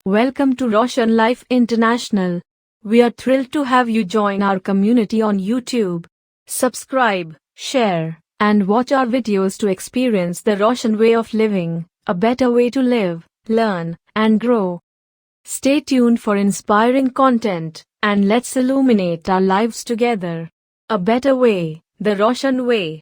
Welcome to Roshan Life International. We are thrilled to have you join our community on YouTube. Subscribe, share, and watch our videos to experience the Roshan way of living, a better way to live, learn, and grow. Stay tuned for inspiring content, and let's illuminate our lives together. A better way, the Roshan way.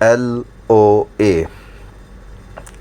LOA,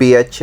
PH,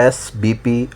SBP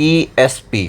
ESP।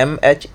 MH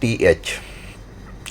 TH।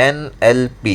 NLP।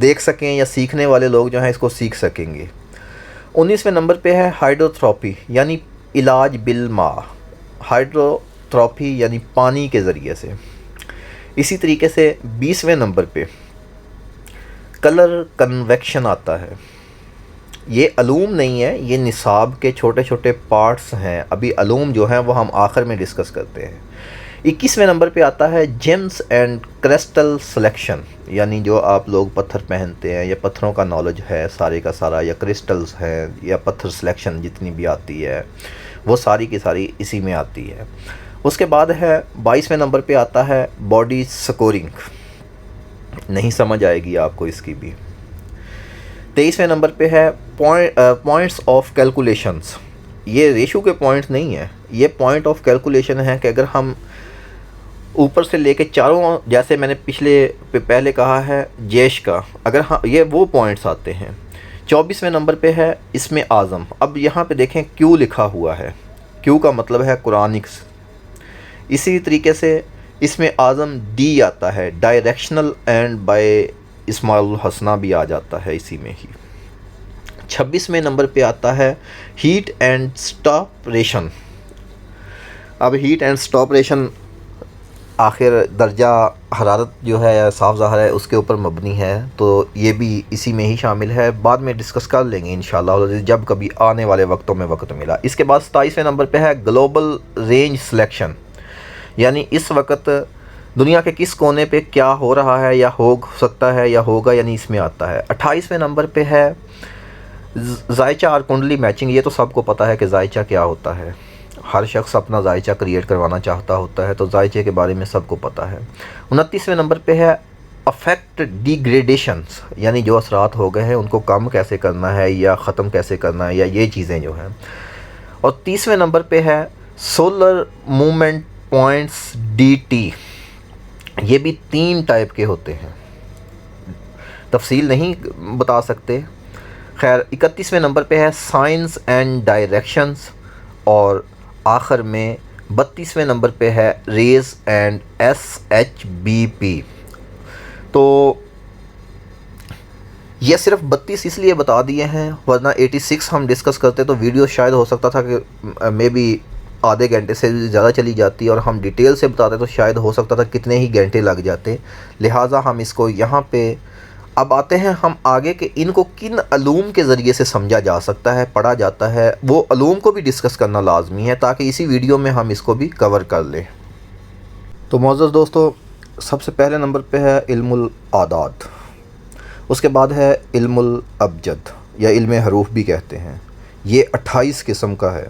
دیکھ سکیں یا سیکھنے والے لوگ جو ہیں اس کو سیکھ سکیں گے۔ 19ویں نمبر پہ ہے ہائیڈروتھراپی یعنی علاج بالماء، ہائیڈروتھراپی یعنی پانی کے ذریعے سے۔ اسی طریقے سے 20ویں نمبر پہ کلر کنویکشن آتا ہے۔ یہ علوم نہیں ہے، یہ نصاب کے چھوٹے چھوٹے پارٹس ہیں، ابھی علوم جو ہیں وہ ہم آخر میں ڈسکس کرتے ہیں۔ 21ویں نمبر پہ آتا ہے جیمز اینڈ کرسٹل سلیکشن، یعنی جو آپ لوگ پتھر پہنتے ہیں یا پتھروں کا نالج ہے سارے کا سارا، یا کرسٹلز ہیں یا پتھر سلیکشن جتنی بھی آتی ہے وہ ساری کی ساری اسی میں آتی ہے۔ اس کے بعد ہے 22ویں نمبر پہ آتا ہے باڈی سکورنگ، نہیں سمجھ آئے گی آپ کو اس کی بھی۔ 23ویں نمبر پہ ہے پوائنٹس آف کیلکولیشنز، یہ ریشو کے پوائنٹس نہیں ہیں، یہ پوائنٹ آف کیلکولیشن ہے کہ اگر ہم اوپر سے لے کے چاروں، جیسے میں نے پہلے کہا ہے جیش کا، اگر یہ وہ پوائنٹس آتے ہیں۔ 24ویں نمبر پہ ہے اسم اعظم، اب یہاں پہ دیکھیں کیو لکھا ہوا ہے، کیو کا مطلب ہے قرآنکس۔ اسی طریقے سے اسم اعظم ڈی آتا ہے، ڈائریکشنل اینڈ بائی اسماء الحسنہ بھی آ جاتا ہے اسی میں ہی۔ 26ویں نمبر پہ آتا ہے ہیٹ اینڈ سٹاپ ریشن۔ اب ہیٹ اینڈ سٹاپ ریشن آخر درجہ حرارت جو ہے صاف ظاہر ہے اس کے اوپر مبنی ہے، تو یہ بھی اسی میں ہی شامل ہے، بعد میں ڈسکس کر لیں گے انشاءاللہ جب کبھی آنے والے وقتوں میں وقت ملا۔ اس کے بعد 27ویں نمبر پہ ہے گلوبل رینج سلیکشن، یعنی اس وقت دنیا کے کس کونے پہ کیا ہو رہا ہے یا ہو سکتا ہے یا ہوگا، یعنی اس میں آتا ہے۔ 28ویں نمبر پہ ہے ذائچہ اور کنڈلی میچنگ، یہ تو سب کو پتہ ہے کہ ذائچہ کیا ہوتا ہے، ہر شخص اپنا ذائچہ کریٹ کروانا چاہتا ہوتا ہے، تو ذائچے کے بارے میں سب کو پتہ ہے۔ 29ویں نمبر پہ ہے افیکٹ ڈیگریڈیشنز، یعنی جو اثرات ہو گئے ہیں ان کو کم کیسے کرنا ہے یا ختم کیسے کرنا ہے، یا یہ چیزیں جو ہیں۔ اور 30ویں نمبر پہ ہے solar movement points D T, یہ بھی 3 ٹائپ کے ہوتے ہیں، تفصیل نہیں بتا سکتے۔ خیر 31ویں نمبر پہ ہے سائنس اینڈ ڈائریکشنز، اور آخر میں 32ویں نمبر پہ ہے ریز اینڈ SHBP۔ تو یہ صرف 32 اس لیے بتا دیے ہیں، ورنہ 86 ہم ڈسکس کرتے تو ویڈیو شاید ہو سکتا تھا کہ مے بی آدھے گھنٹے سے زیادہ چلی جاتی، اور ہم ڈیٹیل سے بتاتے تو شاید ہو سکتا تھا کتنے ہی گھنٹے لگ جاتے، لہٰذا ہم اس کو یہاں پہ اب آتے ہیں ہم آگے کہ ان کو کن علوم کے ذریعے سے سمجھا جا سکتا ہے، پڑھا جاتا ہے، وہ علوم کو بھی ڈسکس کرنا لازمی ہے تاکہ اسی ویڈیو میں ہم اس کو بھی کور کر لیں۔ تو معزز دوستو، سب سے پہلے نمبر پہ ہے علم الاعداد، اس کے بعد ہے علم الابجد یا علم حروف بھی کہتے ہیں، یہ 28 قسم کا ہے۔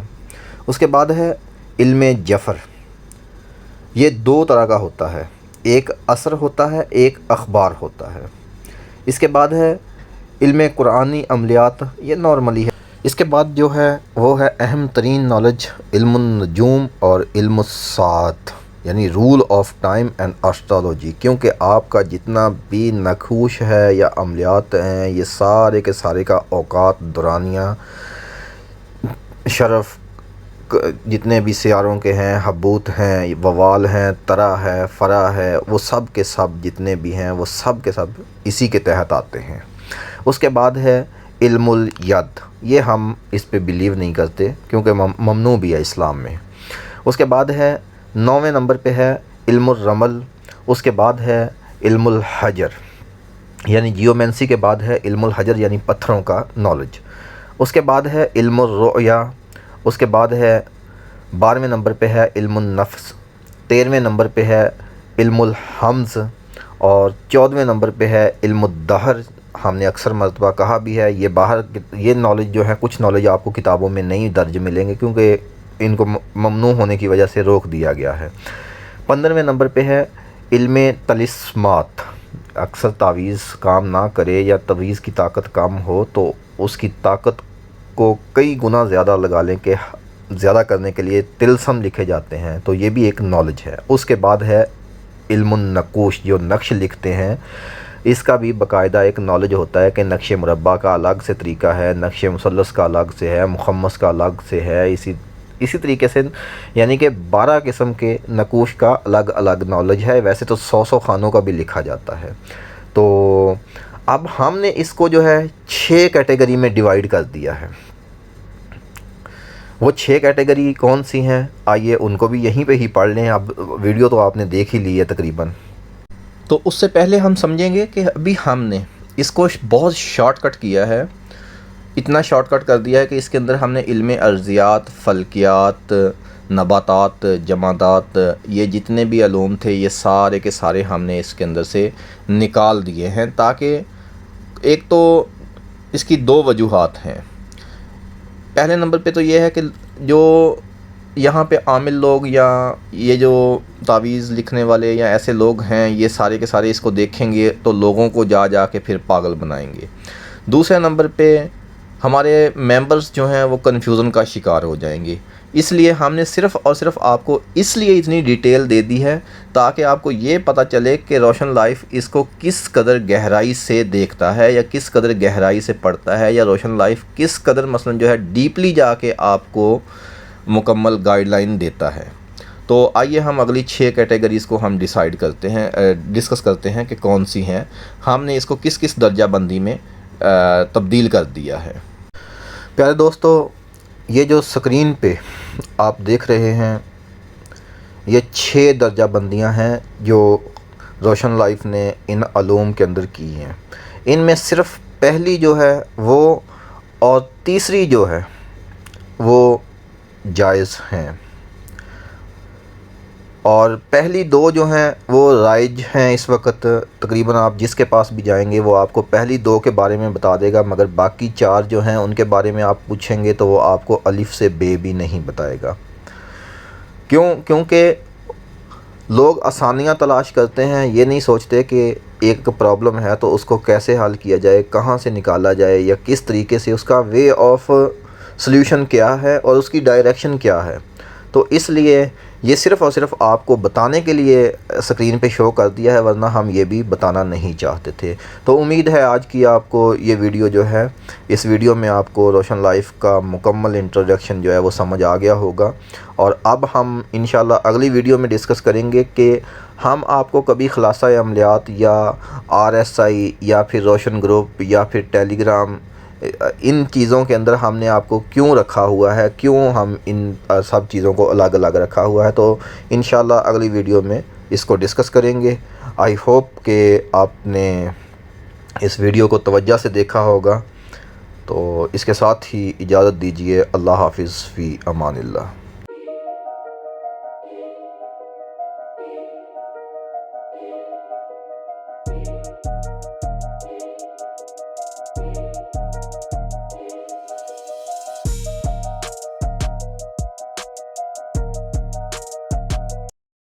اس کے بعد ہے علم جفر، یہ 2 طرح کا ہوتا ہے، ایک اثر ہوتا ہے، ایک اخبار ہوتا ہے۔ اس کے بعد ہے علم قرآنی عملیات، یہ نارملی ہے۔ اس کے بعد جو ہے وہ ہے اہم ترین نالج علم النجوم اور علم الساعت، یعنی rule of time and astrology, کیونکہ آپ کا جتنا بھی نقوش ہے یا عملیات ہیں یہ سارے کے سارے کا اوقات، دورانیہ، شرف، جتنے بھی سیاروں کے ہیں، حبوت ہیں، ووال ہیں، ترا ہے، فرا ہے، وہ سب کے سب جتنے بھی ہیں وہ سب کے سب اسی کے تحت آتے ہیں۔ اس کے بعد ہے علم الید، یہ ہم اس پہ بلیو نہیں کرتے کیونکہ ممنوع بھی ہے اسلام میں۔ اس کے بعد ہے 9ویں نمبر پہ ہے علم الرمل، اس کے بعد ہے علم الحجر، یعنی جیومنسی کے بعد ہے علم الحجر یعنی پتھروں کا نالج۔ اس کے بعد ہے علم الرؤیا، اس کے بعد ہے 12ویں نمبر پہ ہے علم النفس، 13ویں نمبر پہ ہے علم الحمز، اور 14ویں نمبر پہ ہے علم الدہر۔ ہم نے اکثر مرتبہ کہا بھی ہے یہ نالج جو ہے، کچھ نالج آپ کو کتابوں میں نہیں درج ملیں گے کیونکہ ان کو ممنوع ہونے کی وجہ سے روک دیا گیا ہے۔ 15ویں نمبر پہ ہے علم طلسمات، اکثر تعویذ کام نہ کرے یا تعویذ کی طاقت کم ہو تو اس کی طاقت کو کئی گنا زیادہ لگا لیں کہ زیادہ کرنے کے لیے طلسم لکھے جاتے ہیں، تو یہ بھی ایک نالج ہے۔ اس کے بعد ہے علم النقوش، جو نقش لکھتے ہیں، اس کا بھی باقاعدہ ایک نالج ہوتا ہے کہ نقش مربع کا الگ سے طریقہ ہے، نقش مثلث کا الگ سے ہے، مخمس کا الگ سے ہے، اسی طریقے سے یعنی کہ 12 قسم کے نقوش کا الگ الگ نالج ہے۔ ویسے تو 100 خانوں کا بھی لکھا جاتا ہے۔ تو اب ہم نے اس کو جو ہے 6 کیٹیگری میں ڈیوائیڈ کر دیا ہے۔ وہ 6 کیٹیگری کون سی ہیں آئیے ان کو بھی یہیں پہ ہی پڑھ لیں۔ اب ویڈیو تو آپ نے دیکھ ہی لی ہے تقریباً، تو اس سے پہلے ہم سمجھیں گے کہ ابھی ہم نے اس کو بہت شارٹ کٹ کیا ہے، اتنا شارٹ کٹ کر دیا ہے کہ اس کے اندر ہم نے علم ارضیات، فلکیات، نباتات، جمادات، یہ جتنے بھی علوم تھے یہ سارے کے سارے ہم نے اس کے اندر سے نکال دیے ہیں، تاکہ ایک تو اس کی 2 وجوہات ہیں۔ پہلے نمبر پہ تو یہ ہے کہ جو یہاں پہ عامل لوگ یا یہ جو تعویذ لکھنے والے یا ایسے لوگ ہیں، یہ سارے کے سارے اس کو دیکھیں گے تو لوگوں کو جا جا کے پھر پاگل بنائیں گے۔ دوسرے نمبر پہ ہمارے ممبرز جو ہیں وہ کنفیوژن کا شکار ہو جائیں گے، اس لیے ہم نے صرف اور صرف آپ کو اس لیے اتنی ڈیٹیل دے دی ہے تاکہ آپ کو یہ پتہ چلے کہ روشن لائف اس کو کس قدر گہرائی سے دیکھتا ہے یا کس قدر گہرائی سے پڑھتا ہے، یا روشن لائف کس قدر مثلا جو ہے ڈیپلی جا کے آپ کو مکمل گائیڈ لائن دیتا ہے۔ تو آئیے ہم اگلی 6 کیٹیگریز کو ہم ڈیسائیڈ کرتے ہیں، ڈسکس کرتے ہیں کہ کون سی ہیں، ہم نے اس کو کس کس درجہ بندی میں تبدیل کر دیا ہے۔ پیارے دوستو، یہ جو سکرین پہ آپ دیکھ رہے ہیں یہ 6 درجہ بندیاں ہیں جو روشن لائف نے ان علوم کے اندر کی ہیں۔ ان میں صرف پہلی جو ہے وہ اور تیسری جو ہے وہ جائز ہیں، اور پہلی 2 جو ہیں وہ رائج ہیں اس وقت۔ تقریباً آپ جس کے پاس بھی جائیں گے وہ آپ کو پہلی 2 کے بارے میں بتا دے گا، مگر باقی 4 جو ہیں ان کے بارے میں آپ پوچھیں گے تو وہ آپ کو الف سے بے بھی نہیں بتائے گا۔ کیونکہ لوگ آسانیاں تلاش کرتے ہیں، یہ نہیں سوچتے کہ ایک پرابلم ہے تو اس کو کیسے حل کیا جائے، کہاں سے نکالا جائے، یا کس طریقے سے اس کا وے آف سلیوشن کیا ہے اور اس کی ڈائریکشن کیا ہے۔ تو اس لیے یہ صرف اور صرف آپ کو بتانے کے لیے اسکرین پہ شو کر دیا ہے، ورنہ ہم یہ بھی بتانا نہیں چاہتے تھے۔ تو امید ہے آج کی آپ کو یہ ویڈیو جو ہے، اس ویڈیو میں آپ کو روشن لائف کا مکمل انٹروڈکشن جو ہے وہ سمجھ آ گیا ہوگا، اور اب ہم انشاءاللہ اگلی ویڈیو میں ڈسکس کریں گے کہ ہم آپ کو کبھی خلاصہ عملیات یا RSI یا پھر روشن گروپ یا پھر ٹیلی گرام، ان چیزوں کے اندر ہم نے آپ کو کیوں رکھا ہوا ہے، کیوں ہم ان سب چیزوں کو الگ الگ رکھا ہوا ہے۔ تو انشاءاللہ اگلی ویڈیو میں اس کو ڈسکس کریں گے۔ آئی ہوپ کہ آپ نے اس ویڈیو کو توجہ سے دیکھا ہوگا۔ تو اس کے ساتھ ہی اجازت دیجیے، اللہ حافظ، فی امان اللہ۔